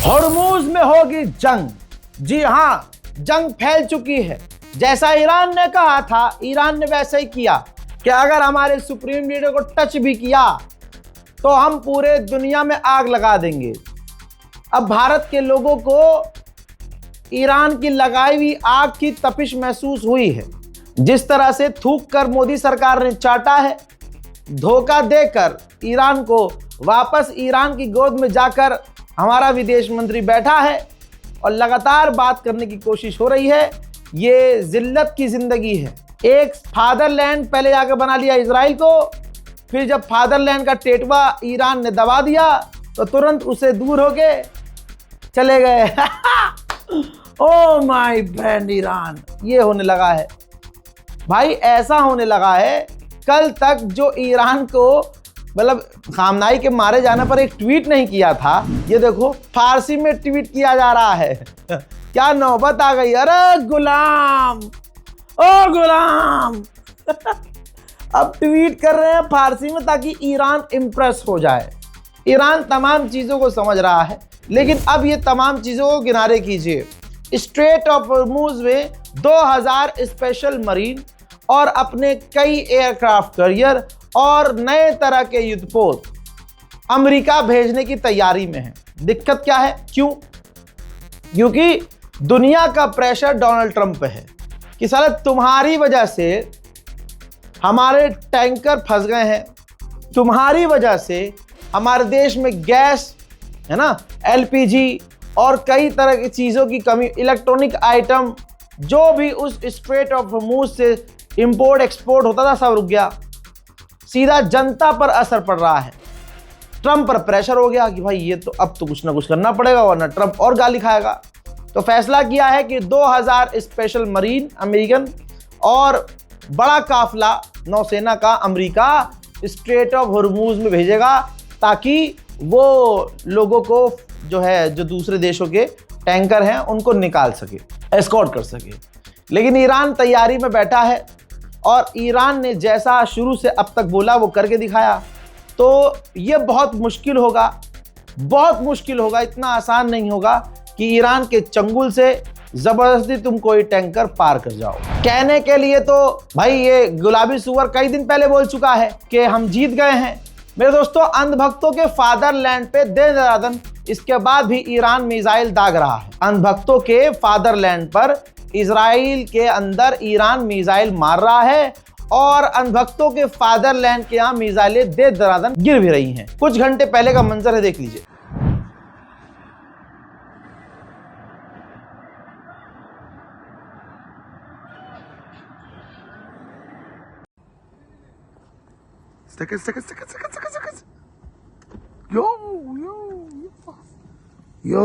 Hormuz में होगी जंग। जी हां, जंग फैल चुकी है। जैसा ईरान ने कहा था, ईरान ने वैसे ही किया कि अगर हमारे सुप्रीम लीडर को टच भी किया तो हम पूरे दुनिया में आग लगा देंगे। अब भारत के लोगों को ईरान की लगाई हुई आग की तपिश महसूस हुई है। जिस तरह से थूक कर मोदी सरकार ने चाटा है, धोखा देकर ईरान को वापस ईरान की गोद में जाकर हमारा विदेश मंत्री बैठा है और लगातार बात करने की कोशिश हो रही है। ये जिल्लत की जिंदगी है। एक फादरलैंड पहले जाकर बना लिया इजराइल को, फिर जब फादरलैंड का टेटवा ईरान ने दबा दिया तो तुरंत उसे दूर होके चले गए। ओ माय फ्रेंड ईरान, ये होने लगा है भाई, ऐसा होने लगा है। कल तक जो ईरान को मतलब खामनाई के मारे जाने पर एक ट्वीट नहीं किया था, ये देखो फारसी में ट्वीट किया जा रहा है। क्या नौबत आ गई। अरे गुलाम, ओ गुलाम। अब ट्वीट कर रहे हैं फारसी में ताकि ईरान इंप्रेस हो जाए। ईरान तमाम चीजों को समझ रहा है, लेकिन अब ये तमाम चीजों को किनारे कीजिए। स्ट्रेट ऑफ हॉर्मूज में 2000 स्पेशल मरीन और अपने कई एयरक्राफ्ट कैरियर और नए तरह के युद्धपोत अमेरिका भेजने की तैयारी में है। दिक्कत क्या है? क्यों? क्योंकि दुनिया का प्रेशर डोनाल्ड ट्रंप पे है कि साला तुम्हारी वजह से हमारे टैंकर फंस गए हैं, तुम्हारी वजह से हमारे देश में गैस है ना, एलपीजी और कई तरह की चीज़ों की कमी, इलेक्ट्रॉनिक आइटम जो भी उस स्ट्रेट ऑफ हॉर्मूज से इंपोर्ट एक्सपोर्ट होता था सब रुक गया। सीधा जनता पर असर पड़ रहा है। ट्रंप पर प्रेशर हो गया कि भाई ये तो अब तो कुछ ना कुछ करना पड़ेगा वरना ट्रंप और गाली खाएगा। तो फैसला किया है कि 2000 स्पेशल मरीन अमेरिकन और बड़ा काफिला नौसेना का अमेरिका स्ट्रेट ऑफ हॉर्मूज में भेजेगा ताकि वो लोगों को जो दूसरे देशों के टैंकर हैं उनको निकाल सके, एस्कॉर्ट कर सके। लेकिन ईरान तैयारी में बैठा है और ईरान ने जैसा शुरू से अब तक बोला वो करके दिखाया। तो ये बहुत मुश्किल होगा, बहुत मुश्किल होगा, इतना आसान नहीं होगा कि ईरान के चंगुल से जबरदस्ती तुम कोई टैंकर पार कर जाओ। कहने के लिए तो भाई ये गुलाबी सुअर कई दिन पहले बोल चुका है कि हम जीत गए हैं। मेरे दोस्तों, अंधभक्तों के फादरलैंड पे दिन रात इसके बाद भी ईरान मिसाइल दाग रहा है। अंधभक्तों के फादरलैंड पर इजराइल के अंदर ईरान मिसाइल मार रहा है और अंधभक्तों के फादरलैंड के यहाँ मिसाइलें दे दरादन गिर भी रही हैं। कुछ घंटे पहले का मंजर है, देख लीजिए। Yo.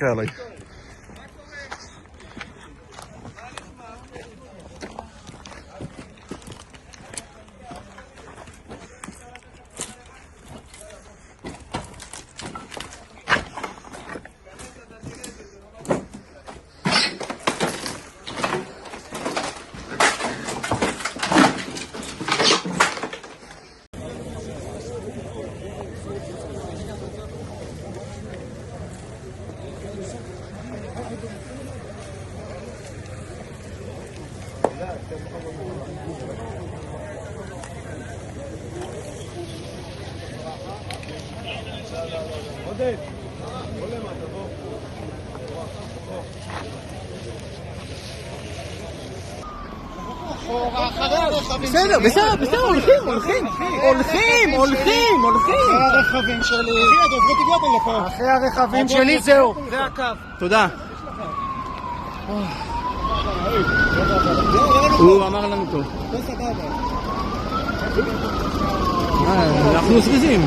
Kelly. עודד, עולה מה, תבוא. בסדר, בסדר, בסדר, הולכים. הרכבים שלי. אחרי הרכבים שלי זהו. זה הקו. תודה. הוא אמר לנו טוב. אנחנו זריזים.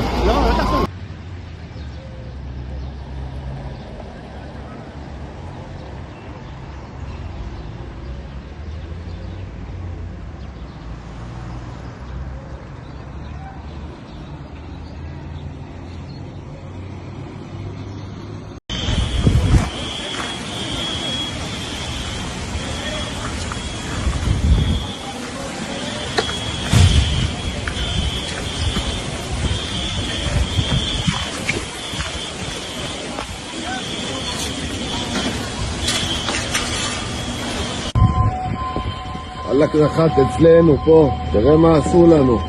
הלך נחת אצלנו פה, תראה מה עשו לנו,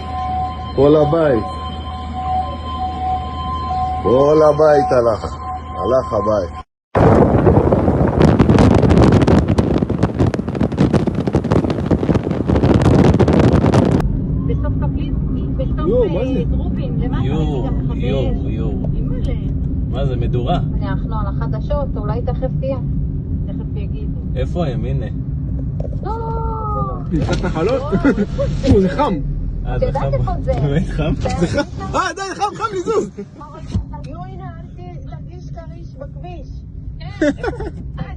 כל הבית הלך הבית. בסוף קפלינסקי, בסוף דרובין, למטה, יו. מה זה, מדורה? אנחנו על החדשות, אולי תכף תהיה. תכף יגידו. איפה הם? הנה. לא! נלחת נחלות? זה חם. את יודעת איפה זה? באמת חם? זה חם. די, חם לזוז. יו, הנה, ארצי להרגיש כריש בכביש.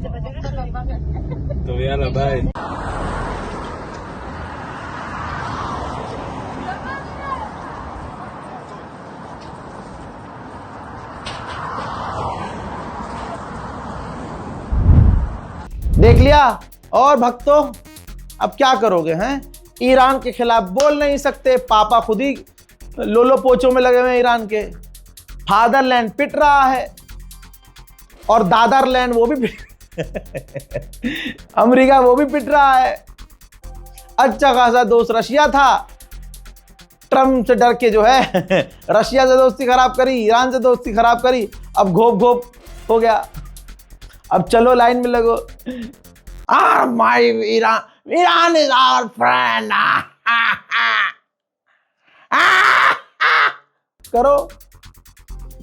זה בדרך לבא. טוב, יאללה, ביי. देख लिया। और भक्तों, अब क्या करोगे हैं? ईरान के खिलाफ बोल नहीं सकते, पापा खुद ही लोलो पोचों में लगे हुए हैं ईरान के। फादरलैंड पिट रहा है और दादरलैंड वो भी अमेरिका वो भी पिट रहा है। अच्छा खासा दोस्त रशिया था, ट्रम्प से डर के जो है रशिया से दोस्ती खराब करी, ईरान से दोस्ती खराब करी, अब घोप हो गया। अब चलो लाइन में लगो। My Iran is our friend. करो।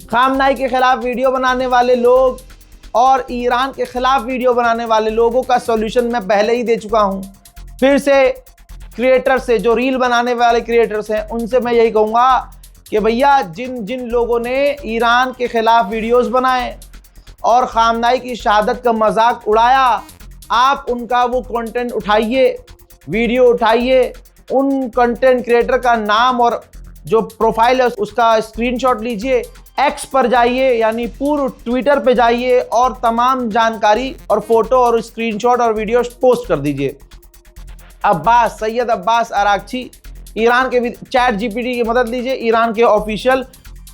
खामनाई के खिलाफ वीडियो बनाने वाले लोग और ईरान के खिलाफ वीडियो बनाने वाले लोगों का सॉल्यूशन मैं पहले ही दे चुका हूं। फिर से क्रिएटर से, जो रील बनाने वाले क्रिएटर्स हैं, उनसे मैं यही कहूंगा कि भैया जिन जिन लोगों ने ईरान के खिलाफ वीडियोस बनाए और खामनाई की शहादत का मजाक उड़ाया, आप उनका वो कंटेंट उठाइए, वीडियो उठाइए, उन कंटेंट क्रिएटर का नाम और जो प्रोफाइल है उसका स्क्रीनशॉट लीजिए, एक्स पर जाइए यानी पूर्व ट्विटर पे जाइए और तमाम जानकारी और फोटो और स्क्रीनशॉट और वीडियो पोस्ट कर दीजिए। सैयद अब्बास अरागची, ईरान के चैट जीपीटी की मदद लीजिए, ईरान के ऑफिशियल,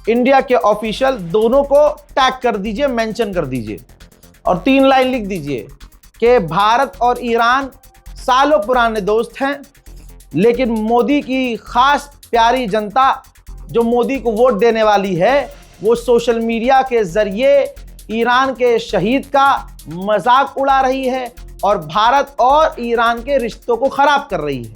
इंडिया के ऑफिशियल, दोनों को टैग कर दीजिए, मेंशन कर दीजिए और 3 लाइन लिख दीजिए कि भारत और ईरान सालों पुराने दोस्त हैं, लेकिन मोदी की खास प्यारी जनता जो मोदी को वोट देने वाली है, वो सोशल मीडिया के जरिए ईरान के शहीद का मजाक उड़ा रही है और भारत और ईरान के रिश्तों को खराब कर रही है।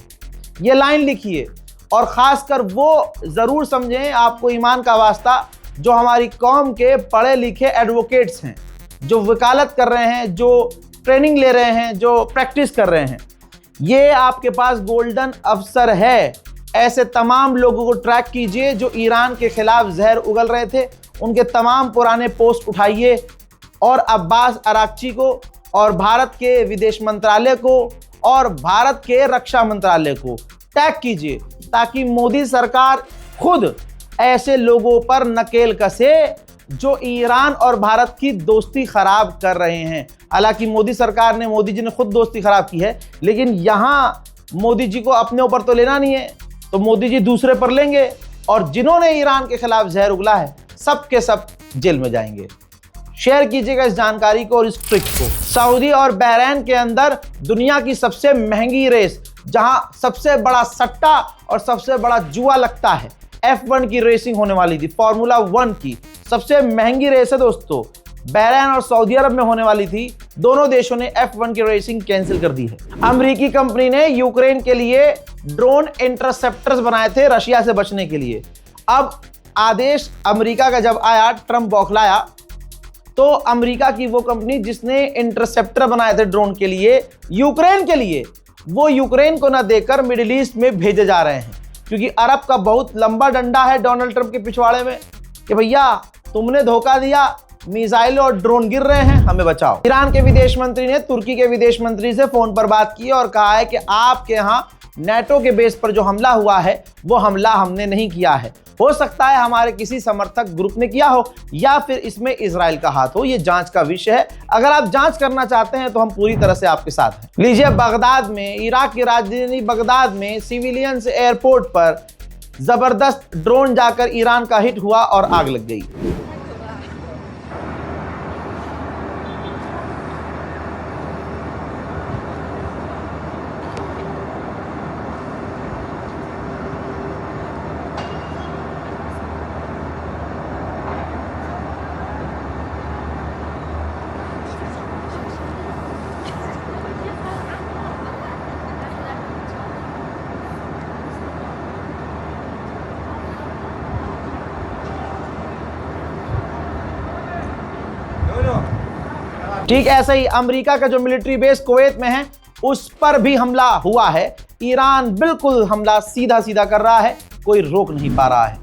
ये लाइन लिखिए और ख़ासकर वो ज़रूर समझें, आपको ईमान का वास्ता, जो हमारी कौम के पढ़े लिखे एडवोकेट्स हैं, जो वकालत कर रहे हैं, जो ट्रेनिंग ले रहे हैं, जो प्रैक्टिस कर रहे हैं, ये आपके पास गोल्डन अवसर है। ऐसे तमाम लोगों को ट्रैक कीजिए जो ईरान के खिलाफ जहर उगल रहे थे, उनके तमाम पुराने पोस्ट उठाइए और अब्बास अरागची को और भारत के विदेश मंत्रालय को और भारत के रक्षा मंत्रालय को टैग कीजिए, ताकि मोदी सरकार खुद ऐसे लोगों पर नकेल कसे जो ईरान और भारत की दोस्ती खराब कर रहे हैं। हालांकि मोदी सरकार ने, मोदी जी ने खुद दोस्ती खराब की है, लेकिन यहाँ मोदी जी को अपने ऊपर तो लेना नहीं है, तो मोदी जी दूसरे पर लेंगे और जिन्होंने ईरान के खिलाफ जहर उगला है सब के सब जेल में जाएंगे। शेयर कीजिएगा इस जानकारी को और इस ट्रिक को। सऊदी और बहरीन के अंदर दुनिया की सबसे महंगी रेस, जहां सबसे बड़ा सट्टा और सबसे बड़ा जुआ लगता है, F1 की रेसिंग होने वाली थी, फार्मूला 1 की सबसे महंगी रेस है दोस्तों, बहरीन और सऊदी अरब में होने वाली थी। दोनों देशों ने F1 की रेसिंग कैंसिल कर दी है। अमेरिकी कंपनी ने यूक्रेन के लिए ड्रोन इंटरसेप्टर्स बनाए थे रशिया से बचने के लिए। अब आदेश अमेरिका का जब आया, ट्रंप बौखलाया, तो अमेरिका की वो कंपनी जिसने इंटरसेप्टर बनाए थे ड्रोन के लिए यूक्रेन के लिए, वो यूक्रेन को ना देकर मिडिल ईस्ट में भेजे जा रहे हैं, क्योंकि अरब का बहुत लंबा डंडा है डोनाल्ड ट्रंप के पिछवाड़े में कि भैया तुमने धोखा दिया, मिसाइल और ड्रोन गिर रहे हैं, हमें बचाओ। ईरान के विदेश मंत्री ने तुर्की के विदेश मंत्री से फोन पर बात की और कहा है कि आपके यहां नेटो के बेस पर जो हमला हुआ है वो हमला हमने नहीं किया है। हो सकता है हमारे किसी समर्थक ग्रुप ने किया हो या फिर इसमें इजराइल का हाथ हो, ये जांच का विषय है। अगर आप जांच करना चाहते हैं तो हम पूरी तरह से आपके साथ हैं। लीजिए, बगदाद में, इराक की राजधानी बगदाद में सिविलियंस एयरपोर्ट पर जबरदस्त ड्रोन जाकर ईरान का हिट हुआ और आग लग गई। ठीक ऐसे ही अमेरिका का जो मिलिट्री बेस कुवैत में है उस पर भी हमला हुआ है। ईरान बिल्कुल हमला सीधा सीधा कर रहा है, कोई रोक नहीं पा रहा है।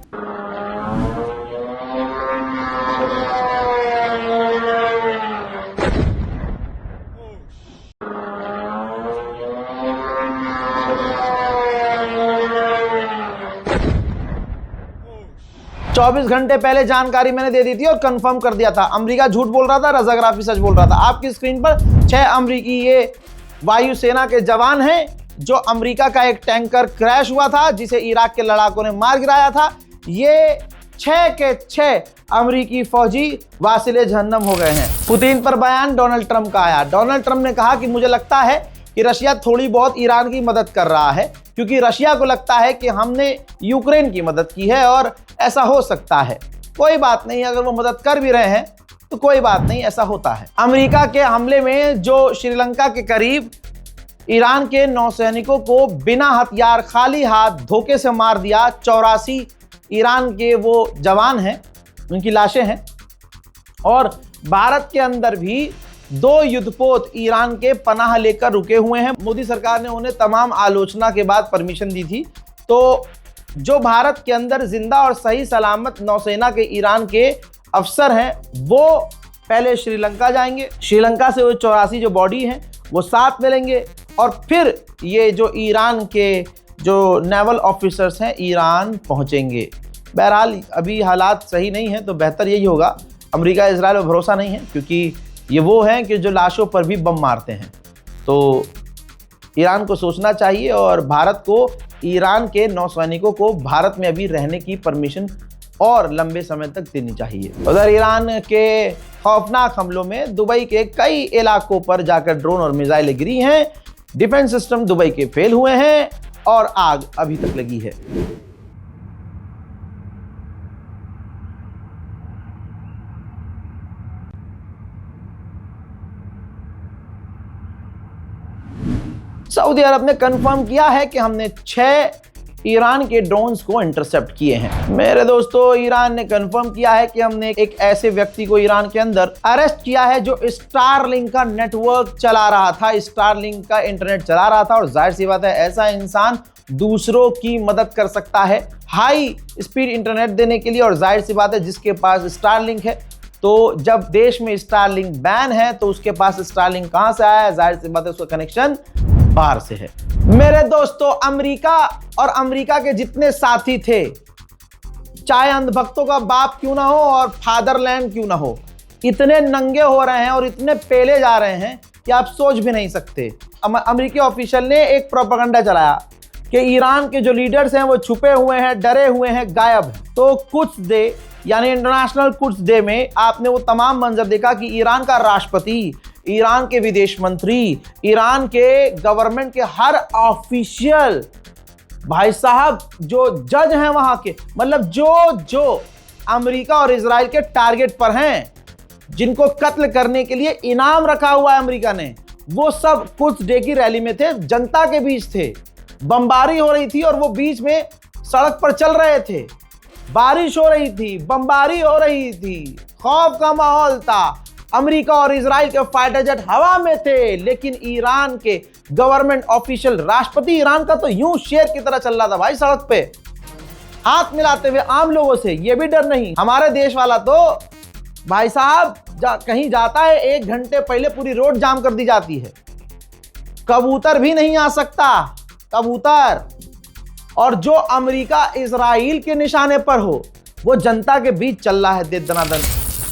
चौबीस घंटे पहले जानकारी मैंने दे दी थी और कंफर्म कर दिया था। अमेरिका झूठ बोल रहा था, रजाग्राफी सच बोल रहा था। आपकी स्क्रीन पर 6 अमेरिकी ये वायुसेना के जवान हैं जो अमेरिका का एक टैंकर क्रैश हुआ था जिसे इराक के लड़ाकों ने मार गिराया था। ये 6 के 6 अमेरिकी फौजी वासिले जहन्नम हो गए हैं। पुतिन पर बयान डोनाल्ड ट्रंप का आया। डोनाल्ड ट्रंप ने कहा कि मुझे लगता है कि रशिया थोड़ी बहुत ईरान की मदद कर रहा है, क्योंकि रशिया को लगता है कि हमने यूक्रेन की मदद की है और ऐसा हो सकता है। कोई बात नहीं, अगर वो मदद कर भी रहे हैं तो कोई बात नहीं, ऐसा होता है। अमेरिका के हमले में जो श्रीलंका के करीब ईरान के नौसैनिकों को बिना हथियार खाली हाथ धोखे से मार दिया, 84 ईरान के वो जवान हैं, उनकी लाशें हैं। और भारत के अंदर भी 2 युद्धपोत ईरान के पनाह लेकर रुके हुए हैं। मोदी सरकार ने उन्हें तमाम आलोचना के बाद परमिशन दी थी। तो जो भारत के अंदर जिंदा और सही सलामत नौसेना के ईरान के अफसर हैं वो पहले श्रीलंका जाएंगे। श्रीलंका से वो 84 जो बॉडी हैं वो साथ मिलेंगे और फिर ये जो ईरान के जो नेवल ऑफिसर्स हैं ईरान पहुंचेंगे। बहरहाल अभी हालात सही नहीं हैं तो बेहतर यही होगा। अमेरिका इजराइल पर भरोसा नहीं है, क्योंकि ये वो हैं कि जो लाशों पर भी बम मारते हैं। तो ईरान को सोचना चाहिए और भारत को, ईरान के नौसैनिकों को भारत में अभी रहने की परमिशन और लंबे समय तक देनी चाहिए। उधर ईरान के खौफनाक हमलों में दुबई के कई इलाकों पर जाकर ड्रोन और मिसाइलें गिरी हैं। डिफेंस सिस्टम दुबई के फेल हुए हैं और आग अभी तक लगी है। सऊदी अरब ने कंफर्म किया है कि हमने 6 ईरान के ड्रोन्स को इंटरसेप्ट किए हैं। मेरे दोस्तों, ईरान ने कंफर्म किया है कि हमने एक ऐसे व्यक्ति को ईरान के अंदर अरेस्ट किया है जो स्टारलिंक का नेटवर्क चला रहा था, स्टारलिंक का इंटरनेट चला रहा था। और जाहिर सी बात है, ऐसा इंसान दूसरों की मदद कर सकता है हाई स्पीड इंटरनेट देने के लिए। और जाहिर सी बात है, जिसके पास स्टारलिंक है, तो जब देश में स्टारलिंक बैन है तो उसके पास स्टारलिंक कहां से आया है? जाहिर सी बात है, उसका कनेक्शन बाहर से है। मेरे दोस्तों, अमेरिका और अमेरिका के जितने साथी थे, चाहे अंधभक्तों का बाप क्यों ना हो और फादरलैंड क्यों ना हो, इतने नंगे हो रहे हैं और इतने पेले जा रहे हैं कि आप सोच भी नहीं सकते। अमेरिकी ऑफिशियल ने एक प्रोपेगेंडा चलाया कि ईरान के जो लीडर्स हैं वो छुपे हुए हैं, डरे हुए हैं, गायब हैं। तो कुछ डे यानी इंटरनेशनल कुछ डे में आपने वो तमाम मंजर देखा कि ईरान का राष्ट्रपति, ईरान के विदेश मंत्री, ईरान के गवर्नमेंट के हर ऑफिशियल, भाई साहब जो जज हैं वहां के, मतलब जो अमेरिका और इजराइल के टारगेट पर हैं, जिनको कत्ल करने के लिए इनाम रखा हुआ है अमेरिका ने, वो सब कुछ डे की रैली में थे, जनता के बीच थे, बमबारी हो रही थी और वो बीच में सड़क पर चल रहे थे, बारिश हो रही थी, बमबारी हो रही थी, खौफ का माहौल था। अमेरिका और इजराइल के फाइटर जेट हवा में थे, लेकिन ईरान के गवर्नमेंट ऑफिशियल, राष्ट्रपति ईरान का तो यूं शेर की तरह चल रहा था भाई सड़क पे, हाथ मिलाते हुए आम लोगों से, ये भी डर नहीं। हमारे देश वाला तो भाई साहब कहीं जाता है 1 घंटे पहले पूरी रोड जाम कर दी जाती है, कबूतर भी नहीं आ सकता, कबूतर। और जो अमेरिका इजराइल के निशाने पर हो, वो जनता के बीच चल रहा है दे दनादन।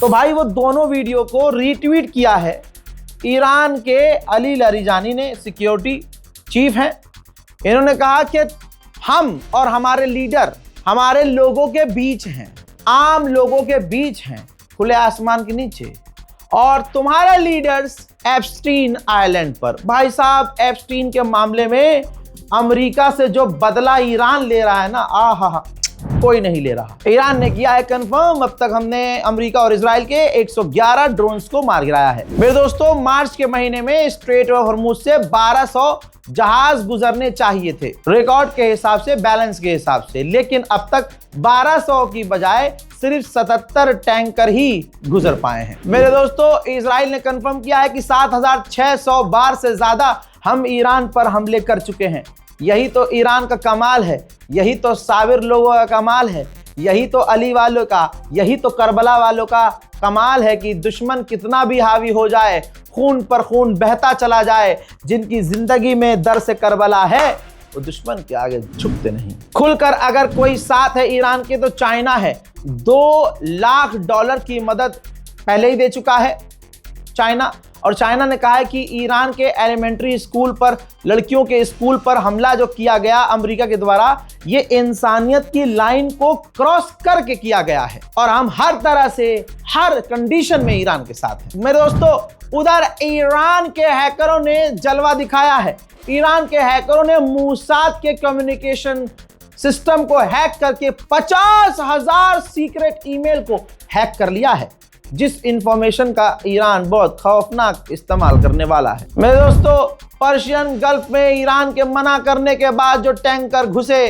तो भाई वो दोनों वीडियो को रीट्वीट किया है ईरान के अली लारिजानी ने, सिक्योरिटी चीफ हैं। इन्होंने कहा कि हम और हमारे लीडर हमारे लोगों के बीच हैं, आम लोगों के बीच हैं, खुले आसमान के नीचे, और तुम्हारे लीडर्स एप्स्टीन आइलैंड पर। भाई साहब एप्स्टीन के मामले में अमेरिका से जो बदला ईरान ले रहा है ना, आहा, कोई नहीं ले रहा। ईरान ने किया है कंफर्म, अब तक हमने अमेरिका और इजराइल के 111 ड्रोन्स को मार गिराया है। मेरे दोस्तों, मार्च के महीने में स्ट्रेट ऑफ हॉर्मुज से 1200 जहाज गुजरने चाहिए थे रिकॉर्ड के हिसाब से, बैलेंस के हिसाब से, लेकिन अब तक 1200 की बजाय सिर्फ 77 टैंकर ही गुजर पाए हैं। मेरे दोस्तों, इजराइल ने कंफर्म किया है कि 7600 बार से ज्यादा हम ईरान पर हमले कर चुके हैं। यही तो ईरान का कमाल है, यही तो साबिर लोगों का कमाल है, यही तो अली वालों का, यही तो करबला वालों का कमाल है कि दुश्मन कितना भी हावी हो जाए, खून पर खून बहता चला जाए, जिनकी जिंदगी में दर से करबला है, वो दुश्मन के आगे झुकते नहीं। खुलकर अगर कोई साथ है ईरान के तो चाइना है। $2 लाख की मदद पहले ही दे चुका है चाइना, और चाइना ने कहा है कि ईरान के एलिमेंट्री स्कूल पर, लड़कियों के स्कूल पर हमला जो किया गया अमेरिका के द्वारा, ये इंसानियत की लाइन को क्रॉस करके किया गया है, और हम हर तरह से, हर कंडीशन में ईरान के साथ हैं। मेरे दोस्तों, उधर ईरान के हैकरों ने जलवा दिखाया है। ईरान के हैकरों ने मूसाद के कम्युनिकेशन सिस्टम को हैक करके 50,000 सीक्रेट ईमेल को हैक कर लिया है, जिस इंफॉर्मेशन का ईरान बहुत खौफनाक इस्तेमाल करने वाला है। मेरे दोस्तों, पर्शियन गल्फ में ईरान के मना करने के बाद जो टैंकर घुसे,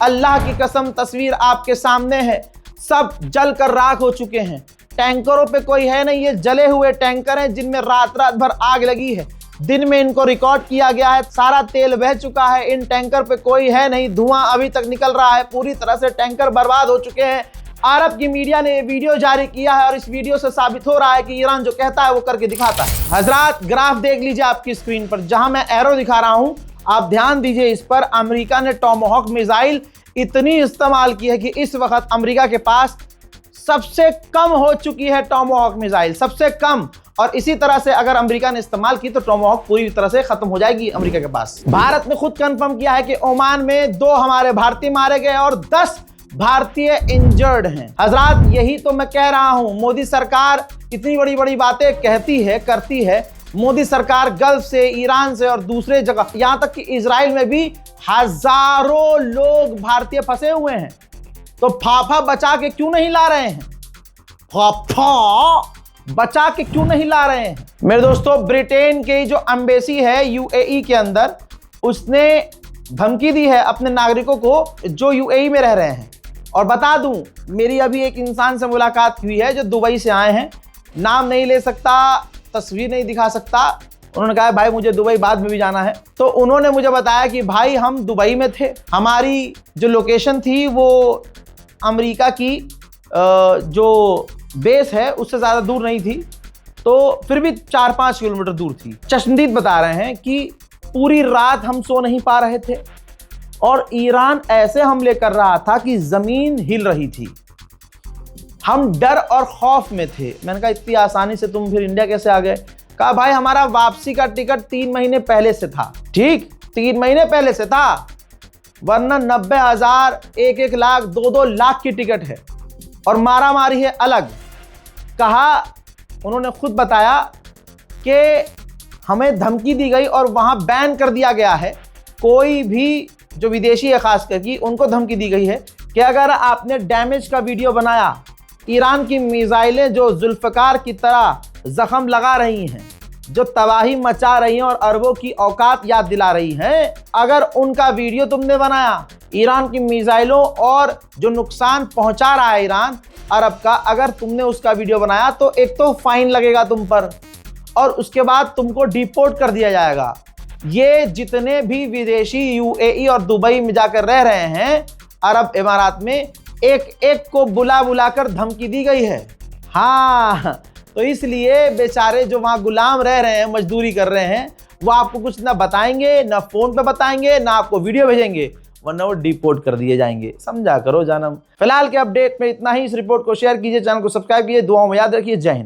अल्लाह की कसम तस्वीर आपके सामने है, सब जल कर राख हो चुके हैं। टैंकरों पे कोई है नहीं, ये जले हुए टैंकर हैं जिनमें रात रात भर आग लगी है। दिन में इनको रिकॉर्ड किया गया है, सारा तेल बह चुका है, इन टैंकर पे कोई है नहीं, धुआं अभी तक निकल रहा है, पूरी तरह से टैंकर बर्बाद हो चुके हैं। अरब की मीडिया ने वीडियो जारी किया है और इस वीडियो से साबित हो रहा है कि ईरान जो कहता है वो करके दिखाता है। हजरात, ग्राफ देख लीजिए आपकी स्क्रीन पर, जहां मैं एरो दिखा रहा हूं, आप ध्यान दीजिए इस पर। अमेरिका ने टॉमहॉक मिसाइल इतनी इस्तेमाल की है कि इस वक्त अमेरिका के पास सबसे कम हो चुकी है टॉमहॉक मिसाइल, सबसे कम। और इसी तरह से अगर अमेरिका ने इस्तेमाल की तो टॉमहॉक पूरी तरह से खत्म हो जाएगी अमेरिका के पास। भारत ने खुद कंफर्म किया है कि ओमान में 2 हमारे भारतीय मारे गए और 10 भारतीय इंजर्ड हैं। हजरात, यही तो मैं कह रहा हूं, मोदी सरकार इतनी बड़ी बड़ी बातें कहती है, करती है। मोदी सरकार गल्फ से, ईरान से और दूसरे जगह, यहां तक कि इजराइल में भी हजारों लोग भारतीय फंसे हुए हैं, तो फाफा बचा के क्यों नहीं ला रहे हैं? फाफा बचा के क्यों नहीं ला रहे हैं? मेरे दोस्तों, ब्रिटेन की जो एम्बेसी है यूएई के अंदर, उसने धमकी दी है अपने नागरिकों को जो यूएई में रह रहे हैं। और बता दूं, मेरी अभी एक इंसान से मुलाकात हुई है जो दुबई से आए हैं, नाम नहीं ले सकता, तस्वीर नहीं दिखा सकता। उन्होंने कहा भाई मुझे दुबई बाद में भी जाना है। तो उन्होंने मुझे बताया कि भाई हम दुबई में थे, हमारी जो लोकेशन थी वो अमेरिका की जो बेस है उससे ज़्यादा दूर नहीं थी, तो फिर भी 4-5 किलोमीटर दूर थी। चश्मदीद बता रहे हैं कि पूरी रात हम सो नहीं पा रहे थे और ईरान ऐसे हमले कर रहा था कि ज़मीन हिल रही थी। हम डर और खौफ में थे। मैंने कहा इतनी आसानी से तुम फिर इंडिया कैसे आ गए? कहा भाई हमारा वापसी का टिकट 3 महीने पहले से था। ठीक, 3 महीने पहले से था, वरना 90,000, 1-1 लाख, 2-2 लाख की टिकट है और मारा मारी है अलग। कहा, उन्होंने खुद बताया कि हमें धमकी दी गई और वहाँ बैन कर दिया गया है, कोई भी जो विदेशी है खास करके उनको धमकी दी गई है कि अगर आपने डैमेज का वीडियो बनाया ईरान की मिसाइलें जो जुल्फकार की तरह जख्म लगा रही हैं, जो तबाही मचा रही हैं और अरबों की औकात याद दिला रही हैं, अगर उनका वीडियो तुमने बनाया, ईरान की मिसाइलों और जो नुकसान पहुंचा रहा है ईरान अरब का, अगर तुमने उसका वीडियो बनाया तो एक तो फाइन लगेगा तुम पर और उसके बाद तुमको डिपोर्ट कर दिया जाएगा। ये जितने भी विदेशी यूएई और दुबई में जाकर रह रहे हैं अरब इमारात में, एक एक को बुला बुला कर धमकी दी गई है। हाँ, तो इसलिए बेचारे जो वहाँ गुलाम रह रहे हैं, मजदूरी कर रहे हैं, वो आपको कुछ ना बताएंगे, ना फोन पे बताएंगे, ना आपको वीडियो भेजेंगे, वरना वो डिपोर्ट कर दिए जाएंगे। समझा करो जानम। फिलहाल के अपडेट में इतना ही। इस रिपोर्ट को शेयर कीजिए, चैनल को सब्सक्राइब कीजिए, दुआओं में याद रखिए। जय हिंद।